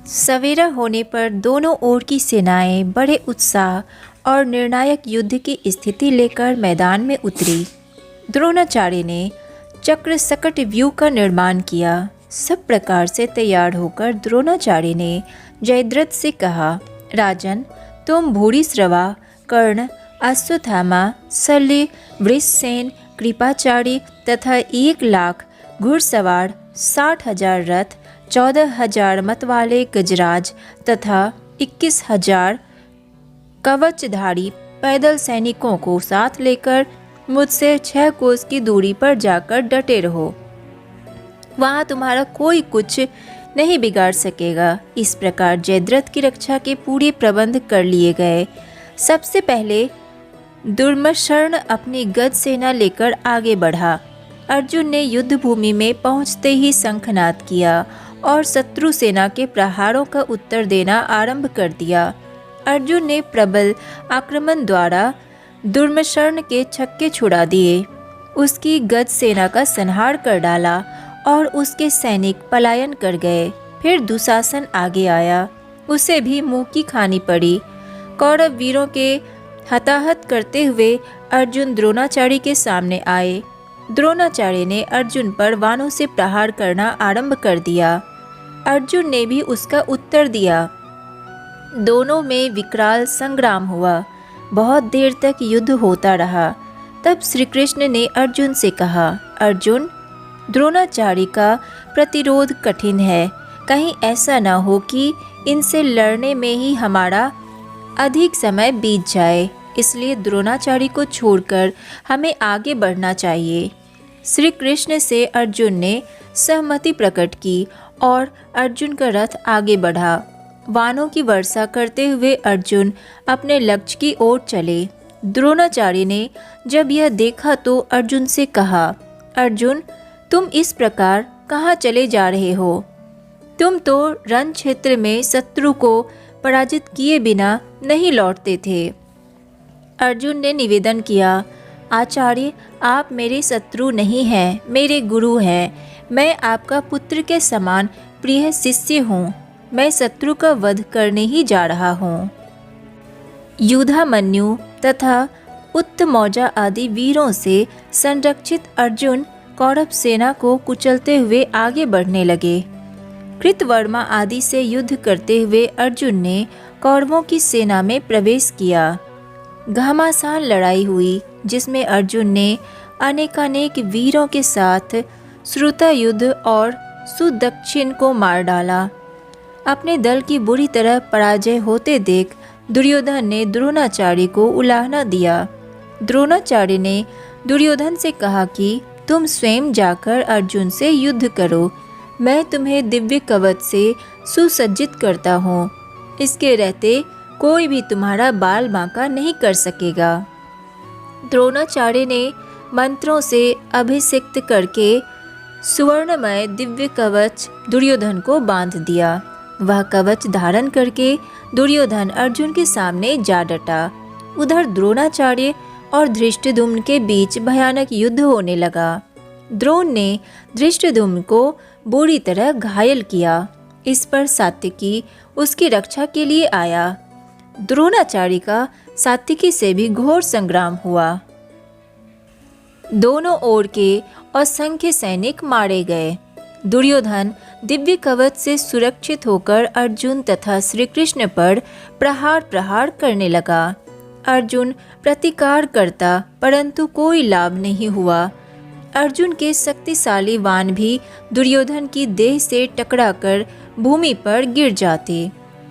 सवेरा होने पर दोनों ओर की सेनाएं बड़े उत्साह और निर्णायक युद्ध की स्थिति लेकर मैदान में उतरी। द्रोणाचार्य ने चक्र सकट व्यूह का निर्माण किया। सब प्रकार से तैयार होकर द्रोणाचार्य ने जयद्रथ से कहा, राजन, तुम भूरिश्रवा, कर्ण, अश्वत्थामा, शल्य, वृषसेन, कृपाचार्य तथा 1,00,000 घुड़सवार, 60,000 रथ, 14,000 मत वाले गजराज तथा 21,000 कवचधारी पैदल सैनिकों को साथ लेकर मुझसे 6 कोस की दूरी पर जाकर डटे रहो। वहाँ तुम्हारा कोई कुछ नहीं बिगाड़ सकेगा। इस प्रकार जयद्रथ की रक्षा के पूरे प्रबंध कर लिए गए। सबसे पहले दुर्मशर्ण अपनी गज सेना लेकर आगे बढ़ा। अर्जुन ने युद्ध भूमि में पहुंचते ही शंखनाद किया और शत्रु सेना के प्रहारों का उत्तर देना आरंभ कर दिया। अर्जुन ने प्रबल आक्रमण द्वारा दुर्मशर्ण के छक्के छुड़ा दिए। उसकी गज सेना का संहार कर डाला और उसके सैनिक पलायन कर गए। फिर दुशासन आगे आया, उसे भी मुंह की खानी पड़ी। कौरव वीरों के हताहत करते हुए अर्जुन द्रोणाचार्य के सामने आए। द्रोणाचार्य ने अर्जुन पर बाणों से प्रहार करना आरंभ कर दिया। अर्जुन ने भी उसका उत्तर दिया। दोनों में विकराल संग्राम हुआ। बहुत देर तक युद्ध होता रहा। तब श्री कृष्ण ने अर्जुन से कहा, अर्जुन, द्रोणाचार्य का प्रतिरोध कठिन है। कहीं ऐसा न हो कि इनसे लड़ने में ही हमारा अधिक समय बीत जाए। इसलिए द्रोणाचार्य को छोड़कर हमें आगे बढ़ना चाहिए। श्री कृष्ण से अर्जुन ने सहमति प्रकट की और अर्जुन का रथ आगे बढ़ा। बाणों की वर्षा करते हुए अर्जुन अपने लक्ष्य की ओर चले। द्रोणाचार्य ने जब यह देखा तो अर्जुन से कहा, अर्जुन, तुम इस प्रकार कहाँ चले जा रहे हो? तुम तो रण क्षेत्र में शत्रु को पराजित किए बिना नहीं लौटते थे। अर्जुन ने निवेदन किया, आचार्य, आप मेरे शत्रु नहीं हैं, मेरे गुरु हैं। मैं आपका पुत्र के समान प्रिय शिष्य हूँ। मैं शत्रु का वध करने ही जा रहा हूँ। युधामन्यु तथा उत्तमौजा आदि वीरों से संरक्षित अर्जुन कौरव सेना को कुचलते हुए आगे बढ़ने लगे। कृतवर्मा आदि से युद्ध करते हुए अर्जुन ने कौरवों की सेना में प्रवेश किया। घमासान लड़ाई हुई, जिसमें अर्जुन ने अनेकानेक वीरों के साथ श्रुतयुद्ध और सुदक्षिण को मार डाला। अपने दल की बुरी तरह पराजय होते देख दुर्योधन ने द्रोणाचार्य को उलाहना दिया। द्रोणाचार्य ने दुर्योधन से कहा कि तुम स्वयं जाकर अर्जुन से युद्ध करो। मैं तुम्हें दिव्य कवच से सुसज्जित करता हूँ। इसके रहते कोई भी तुम्हारा बाल बांका नहीं कर सकेगा। द्रोणाचार्य ने मंत्रों से अभिषिक्त करके सुवर्णमय दिव्य कवच दुर्योधन को बांध दिया। वह कवच धारण करके दुर्योधन अर्जुन के सामने जा डटा। उधर द्रोणाचार्य और धृष्टद्युम्न के बीच भयानक युद्ध होने लगा। द्रोण ने धृष्टद्युम्न को बुरी तरह घायल किया। इस पर सात्विकी उसकी रक्षा के लिए आया। द्रोणाचार्य का सात्विकी से भी घोर संग्राम हुआ। दोनों ओर के असंख्य सैनिक मारे गए। दुर्योधन दिव्य कवच से सुरक्षित होकर अर्जुन तथा श्री कृष्ण पर प्रहार करने लगा। अर्जुन प्रतिकार करता, परंतु कोई लाभ नहीं हुआ। अर्जुन के शक्तिशाली बाण भी दुर्योधन की देह से टकराकर भूमि पर गिर जाते।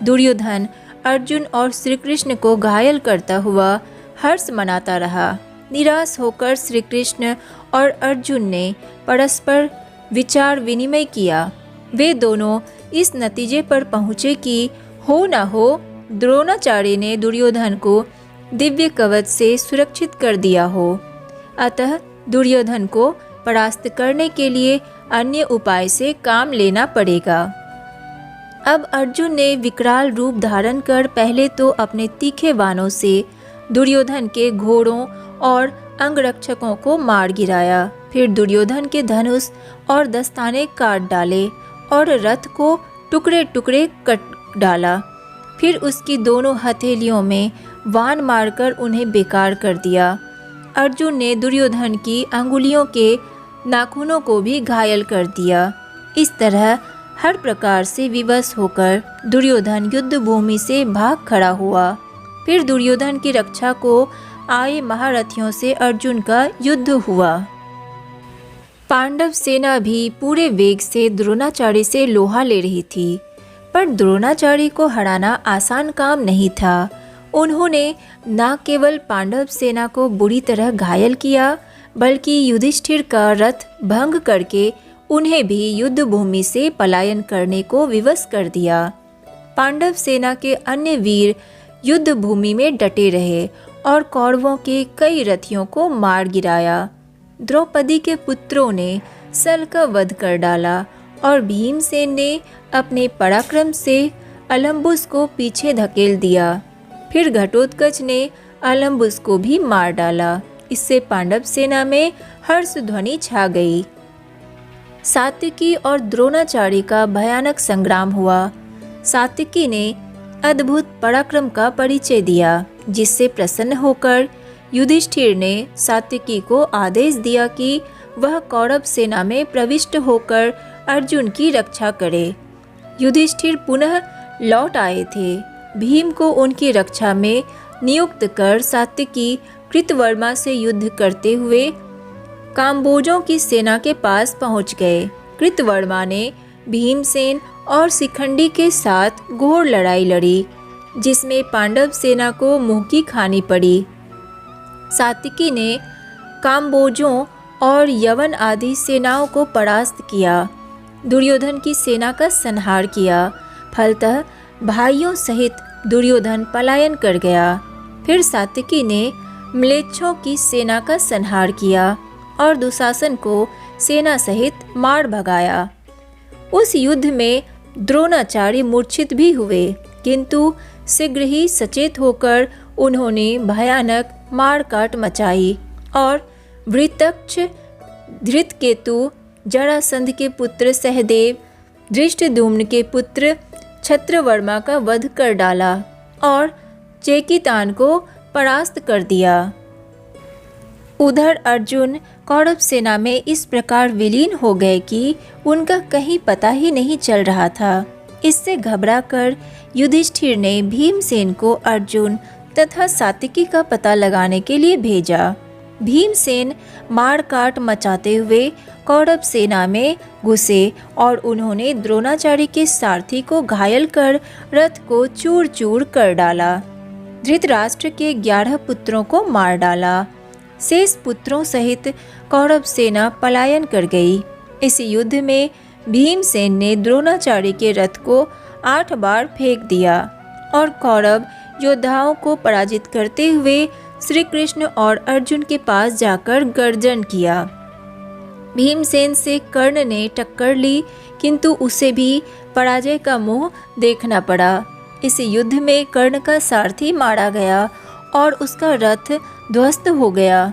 दुर्योधन अर्जुन और श्री कृष्ण को घायल करता हुआ हर्ष मनाता रहा। निराश होकर श्री कृष्ण और अर्जुन ने परस्पर विचार विनिमय किया। वे दोनों इस नतीजे पर पहुँचे कि हो न हो द्रोणाचार्य ने दुर्योधन को दिव्य कवच से सुरक्षित कर दिया हो। अतः दुर्योधन को परास्त करने के लिए अन्य उपाय से काम लेना पड़ेगा। अब अर्जुन ने विकराल रूप धारण कर पहले तो अपने तीखे बाणों से दुर्योधन के घोड़ों और अंगरक्षकों को मार गिराया। फिर दुर्योधन के धनुष और दस्ताने काट डाले और रथ को टुकड़े टुकड़े कट डाला। फिर उसकी दोनों हथेलियों में वाण मारकर उन्हें बेकार कर दिया। अर्जुन ने दुर्योधन की अंगुलियों के नाखूनों को भी घायल कर दिया। इस तरह हर प्रकार से विवश होकर दुर्योधन युद्ध भूमि से भाग खड़ा हुआ। फिर दुर्योधन की रक्षा को आए महारथियों से अर्जुन का युद्ध हुआ। पांडव सेना भी पूरे वेग से द्रोणाचार्य से लोहा ले रही थी, पर द्रोणाचार्य को हराना आसान काम नहीं था। उन्होंने न केवल पांडव सेना को बुरी तरह घायल किया, बल्कि युधिष्ठिर का रथ भंग करके उन्हें भी युद्ध भूमि से पलायन करने को विवश कर दिया। पांडव सेना के अन्य वीर युद्ध भूमि में डटे रहे और कौरवों के कई रथियों को मार गिराया। द्रौपदी के पुत्रों ने सल का वध कर डाला और भीमसेन ने अपने पराक्रम से अलम्बुस को पीछे धकेल दिया। फिर घटोत्कच ने अलम्बुस को भी मार डाला। इससे पांडव सेना में हर्ष ध्वनि छा गई। सात्विकी और द्रोणाचार्य का भयानक संग्राम हुआ। सात्विकी ने अद्भुत पराक्रम का परिचय दिया, जिससे प्रसन्न होकर युधिष्ठिर ने सात्विकी को आदेश दिया कि वह कौरव सेना में प्रविष्ट होकर अर्जुन की रक्षा करे। युधिष्ठिर पुनः लौट आए थे। भीम को उनकी रक्षा में नियुक्त कर सात्विकी कृतवर्मा से युद्ध करते हुए काम्बोजों की सेना के पास पहुंच गए। कृतवर्मा ने भीमसेन और शिखंडी के साथ घोर लड़ाई लड़ी, जिसमें पांडव सेना को मुंह की खानी पड़ी। सात्विकी ने काम्बोजों और यवन आदि सेनाओं को परास्त किया। दुर्योधन की सेना का संहार किया। फलतः भाइयों सहित दुर्योधन पलायन कर गया। फिर सात्विकी ने म्लेच्छों की सेना का संहार किया और दुशासन को सेना सहित मार भगाया। उस युद्ध में द्रोणाचार्य मूर्छित भी हुए, किंतु शीघ्र ही सचेत होकर उन्होंने भयानक मारकाट मचाई और वृतक्ष, धृतकेतु, जरासंध के पुत्र सहदेव, धृष्टद्युम्न के पुत्र छत्रवर्मा का वध कर डाला और चेकितान को परास्त कर दिया। उधर अर्जुन कौरव सेना में इस प्रकार विलीन हो गए कि उनका कहीं पता ही नहीं चल रहा था। इससे घबराकर युधिष्ठिर ने भीमसेन को अर्जुन तथा सात्विकी का पता लगाने के लिए भेजा। भीमसेन मारकाट मचाते हुए कौरव सेना में घुसे और उन्होंने द्रोणाचार्य के सारथी को घायल कर रथ को चूर चूर कर डाला। धृतराष्ट्र के 11 पुत्रों को मार डाला। शेष पुत्रों सहित कौरव सेना पलायन कर गई। इस युद्ध में भीमसेन ने द्रोणाचार्य के रथ को 8 बार फेंक दिया और कौरव योद्धाओं को पराजित करते हुए श्री कृष्ण और अर्जुन के पास जाकर गर्जन किया। भीमसेन से कर्ण ने टक्कर ली, किंतु उसे भी पराजय का मुंह देखना पड़ा। इस युद्ध में कर्ण का सारथी मारा गया और उसका रथ ध्वस्त हो गया।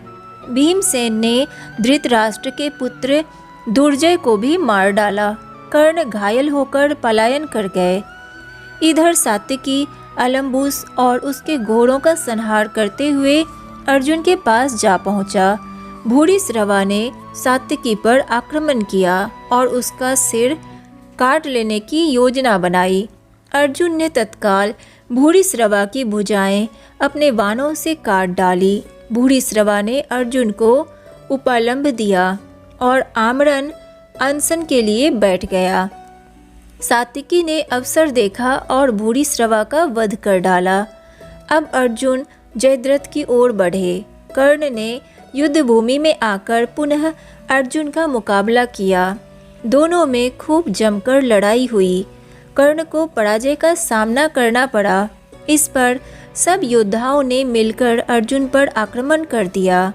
भीमसेन ने धृतराष्ट्र के पुत्र दुर्जय को भी मार डाला। कर्ण घायल होकर पलायन कर गए। इधर सात्विकी अलम्बुस और उसके घोड़ों का संहार करते हुए अर्जुन के पास जा पहुंचा। भूरिश्रवा ने सात्विकी पर आक्रमण किया और उसका सिर काट लेने की योजना बनाई। अर्जुन ने तत्काल भूरिश्रवा की भुजाएं अपने बाणों से काट डाली। भूरिश्रवा ने अर्जुन को उपलम्ब दिया और आमरण अनशन के लिए बैठ गया। सात्विकी ने अवसर देखा और भूरिश्रवा का वध कर डाला। अब अर्जुन जयद्रथ की ओर बढ़े। कर्ण ने युद्ध भूमि में आकर पुनः अर्जुन का मुकाबला किया। दोनों में खूब जमकर लड़ाई हुई। कर्ण को पराजय का सामना करना पड़ा। इस पर सब योद्धाओं ने मिलकर अर्जुन पर आक्रमण कर दिया।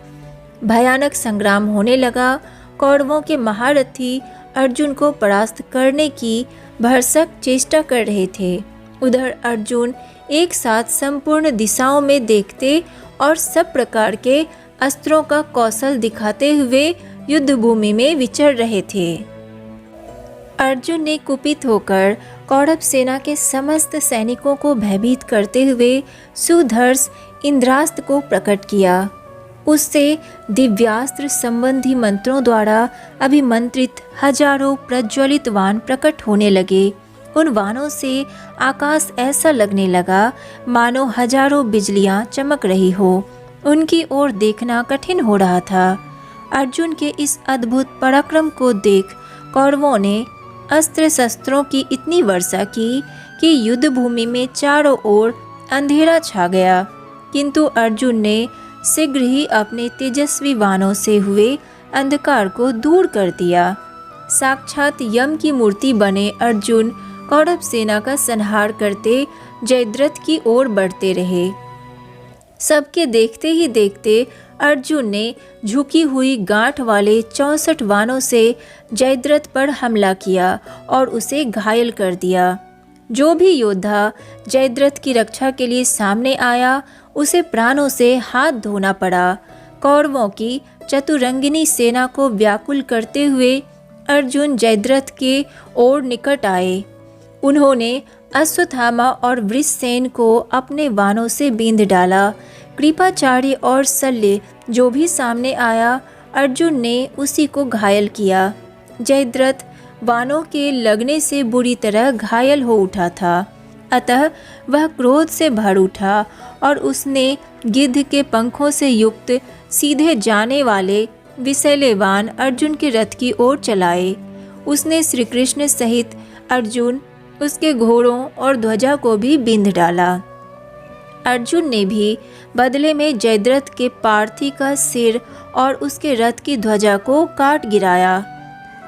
भयानक संग्राम होने लगा। कौरवों के महारथी अर्जुन को परास्त करने की भरसक चेष्टा कर रहे थे। उधर अर्जुन एक साथ संपूर्ण दिशाओं में देखते और सब प्रकार के अस्त्रों का कौशल दिखाते हुए युद्ध भूमि में विचर रहे थे। अर्जुन ने कुपित होकर कौरव सेना के समस्त सैनिकों को भयभीत करते हुए सुधर्ष इंद्रास्त्र को प्रकट किया। उससे दिव्यास्त्र संबंधी मंत्रों द्वारा अभिमंत्रित हजारों प्रज्वलित वाण प्रकट होने लगे। उन वाणों से आकाश ऐसा लगने लगा मानो हजारों बिजलियां चमक रही हो। उनकी ओर देखना कठिन हो रहा था। अर्जुन के इस अद्भुत पराक्रम को देख कौरवों ने अस्त्र शस्त्रों की इतनी वर्षा की कि युद्ध भूमि में चारों ओर अंधेरा छा गया। किंतु अर्जुन ने शीघ्र ही अपने तेजस्वी बाणों से हुए अंधकार को दूर कर दिया। साक्षात यम की मूर्ति बने अर्जुन कौरव सेना का संहार करते जयद्रथ की ओर बढ़ते रहे। सबके देखते ही देखते अर्जुन ने झुकी हुई गांठ वाले 64 वाणों से जयद्रथ पर हमला किया और उसे घायल कर दिया। जो भी योद्धा जयद्रथ की रक्षा के लिए सामने आया उसे प्राणों से हाथ धोना पड़ा। कौरवों की चतुरंगिनी सेना को व्याकुल करते हुए अर्जुन जयद्रथ के ओर निकट आए। उन्होंने अश्वत्थामा और वृषसेन को अपने बाणों से बींध डाला। कृपाचार्य और शल्य जो भी सामने आया अर्जुन ने उसी को घायल किया। जयद्रथ बाणों के लगने से बुरी तरह घायल हो उठा था, अतः वह क्रोध से भर उठा और उसने गिद्ध के पंखों से युक्त सीधे जाने वाले विषैले बाण अर्जुन के रथ की ओर चलाए। उसने श्री कृष्ण सहित अर्जुन, उसके घोड़ों और ध्वजा को भी बींध डाला। अर्जुन ने भी बदले में जयद्रथ के पार्थी का सिर और उसके रथ की ध्वजा को काट गिराया।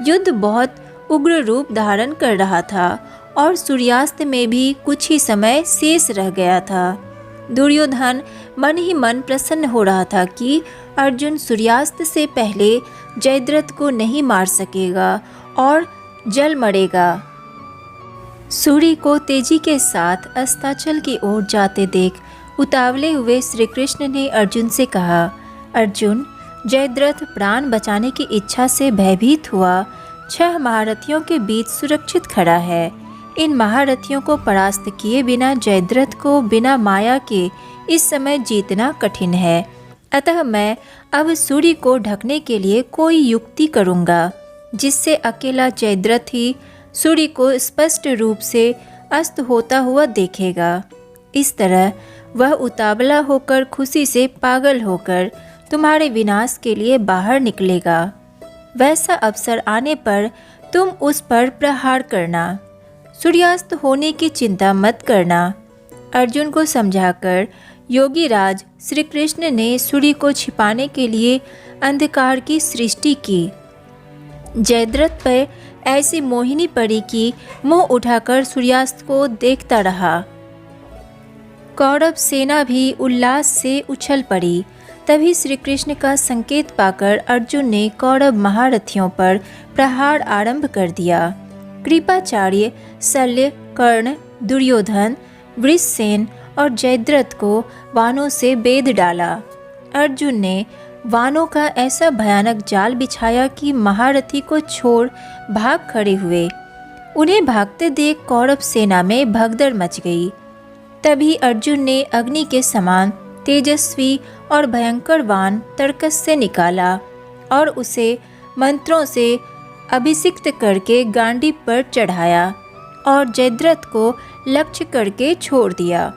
युद्ध बहुत उग्र रूप धारण कर रहा था और सूर्यास्त में भी कुछ ही समय शेष रह गया था। दुर्योधन मन ही मन प्रसन्न हो रहा था कि अर्जुन सूर्यास्त से पहले जयद्रथ को नहीं मार सकेगा और जल मरेगा। सूर्य को तेजी के साथ अस्ताचल की ओर जाते देख उतावले हुए श्री कृष्ण ने अर्जुन से कहा, अर्जुन, जयद्रथ प्राण बचाने की इच्छा से भयभीत हुआ 6 महारथियों के बीच सुरक्षित खड़ा है। इन महारथियों को परास्त किए बिना जयद्रथ को बिना माया के इस समय जीतना कठिन है। अतः मैं अब सूर्य को ढकने के लिए कोई युक्ति करूँगा जिससे अकेला जयद्रथ ही सूर्य को स्पष्ट रूप से अस्त होता हुआ देखेगा। इस तरह वह उतावला होकर खुशी से पागल होकर तुम्हारे विनाश के लिए बाहर निकलेगा। वैसा अवसर आने पर तुम उस पर प्रहार करना। सूर्यास्त होने की चिंता मत करना। अर्जुन को समझाकर योगीराज श्री कृष्ण ने सूर्य को छिपाने के लिए अंधकार की सृष्टि की। जयद्रथ पर ऐसी मोहिनी पड़ी कि मुंह उठाकर सूर्यास्त को देखता रहा। कौरव सेना भी उल्लास से उछल पड़ी। तभी श्री कृष्ण का संकेत पाकर अर्जुन ने कौरव महारथियों पर प्रहार आरंभ कर दिया। कृपाचार्य, शल्य, कर्ण, दुर्योधन, वृषसेन और जयद्रथ को बाणों से बेध डाला। अर्जुन ने वानों का ऐसा भयानक जाल बिछाया कि महारथी को छोड़ भाग खड़े हुए। उन्हें भागते देख कौरव सेना में भगदड़ मच गई। तभी अर्जुन ने अग्नि के समान तेजस्वी और भयंकर वाण तर्कस से निकाला और उसे मंत्रों से अभिषिक्त करके गांडीव पर चढ़ाया और जयद्रथ को लक्ष्य करके छोड़ दिया।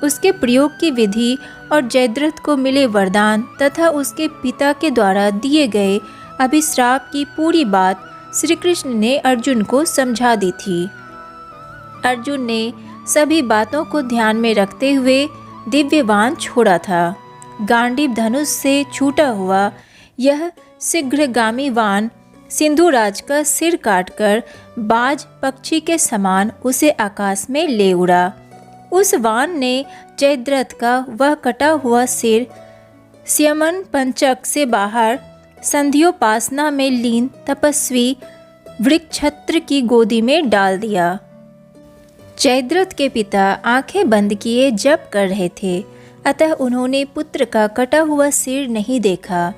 उसके प्रयोग की विधि और जयद्रथ को मिले वरदान तथा उसके पिता के द्वारा दिए गए अभिश्राप की पूरी बात श्री कृष्ण ने अर्जुन को समझा दी थी। अर्जुन ने सभी बातों को ध्यान में रखते हुए दिव्य बाण छोड़ा था। गांडीव धनुष से छूटा हुआ यह शीघ्रगामी बाण सिंधुराज का सिर काटकर बाज पक्षी के समान उसे आकाश में ले उड़ा। उस वाण ने जयद्रथ का वह कटा हुआ सिर स्यमन पंचक से बाहर संध्योपासना में लीन तपस्वी वृक्षत्र की गोदी में डाल दिया। जयद्रथ के पिता आंखें बंद किए जप कर रहे थे, अतः उन्होंने पुत्र का कटा हुआ सिर नहीं देखा।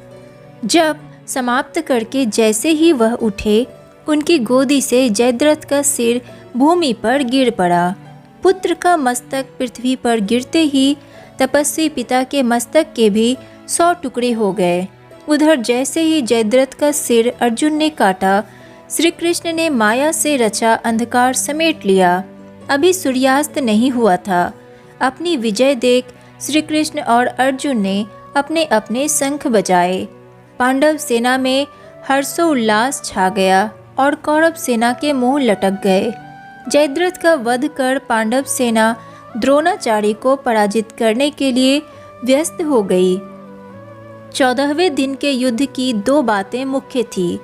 जप समाप्त करके जैसे ही वह उठे, उनकी गोदी से जयद्रथ का सिर भूमि पर गिर पड़ा। पुत्र का मस्तक पृथ्वी पर गिरते ही तपस्वी पिता के मस्तक के भी 100 टुकड़े हो गए। उधर जैसे ही जयद्रथ का सिर अर्जुन ने काटा, श्री कृष्ण ने माया से रचा अंधकार समेट लिया। अभी सूर्यास्त नहीं हुआ था। अपनी विजय देख श्री कृष्ण और अर्जुन ने अपने अपने शंख बजाए। पांडव सेना में हर्षोल्लास छा गया और कौरव सेना के मुंह लटक गए। जयद्रथ का वध कर पांडव सेना द्रोणाचार्य को पराजित करने के लिए व्यस्त हो गई। 14वें दिन के युद्ध की 2 बातें मुख्य थी।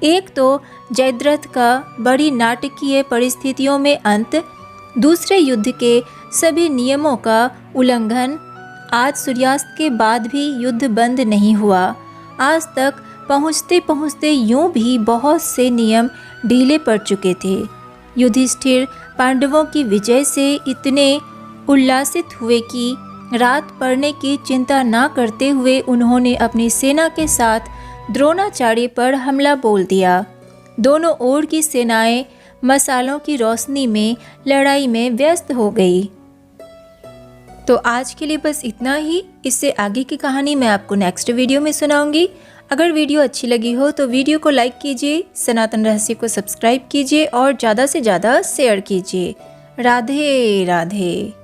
एक तो जयद्रथ का बड़ी नाटकीय परिस्थितियों में अंत, दूसरे युद्ध के सभी नियमों का उल्लंघन। आज सूर्यास्त के बाद भी युद्ध बंद नहीं हुआ। आज तक पहुँचते पहुँचते यूं भी बहुत से नियम ढीले पड़ चुके थे। युधिष्ठिर पांडवों की विजय से इतने उल्लासित हुए कि रात पड़ने की चिंता ना करते हुए उन्होंने अपनी सेना के साथ द्रोणाचार्य पर हमला बोल दिया। दोनों ओर की सेनाएं मसालों की रोशनी में लड़ाई में व्यस्त हो गई। तो आज के लिए बस इतना ही। इससे आगे की कहानी मैं आपको नेक्स्ट वीडियो में सुनाऊंगी। अगर वीडियो अच्छी लगी हो तो वीडियो को लाइक कीजिए, सनातन रहस्य को सब्सक्राइब कीजिए और ज़्यादा से ज़्यादा शेयर कीजिए। राधे राधे।